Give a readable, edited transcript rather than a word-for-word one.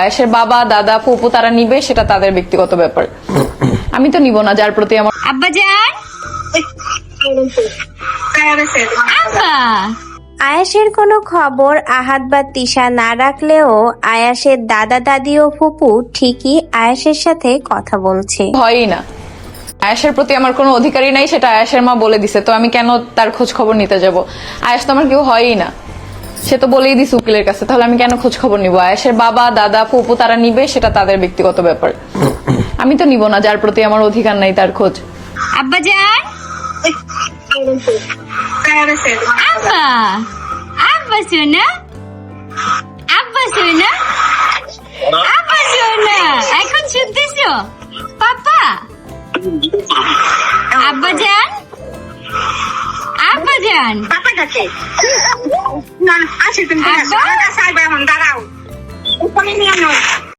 আয়েশের বাবা দাদা ফুপু তারা নিবে, সেটা তাদের ব্যক্তিগত ব্যাপার। আমি তো নিব না যার প্রতি আমার। আব্বা যান, আব্বা। আয়াসের কোনো খবর আহাদ বা তিশা না রাখলেও আয়াসের দাদা দাদি ও ফুপু ঠিকই আয়াসের সাথে কথা বলছে। হয়ই না, আয়েশের প্রতি আমার কোনো অধিকারই নাই, সেটা আয়েশের মা বলে দিছে, তো আমি কেন তার খোঁজ খবর নিতে যাব? আয়েশ তো আমার কেউ হয়ই না, সে তো বলেই দিছে উকিলের কাছে, তাহলে আমি কেন খোঁজ খবর নিব? আয়েশের বাবা দাদা ফুপু তারা নিবে, সেটা তাদের ব্যক্তিগত ব্যাপার। আমি তো নিব না যার প্রতি আমার অধিকার নাই তার খোঁজ। আব্বা যান, আব্বা। আব্বা সোনা, আব্বা সোনা, আব্বা সোনা, এখন শুনতেছো পাপা? আব্বা যান, আব্বা যান। পাপা কাছে না আসে তুমি আব্বা? দাঁড়াও ওখানে নিয়ে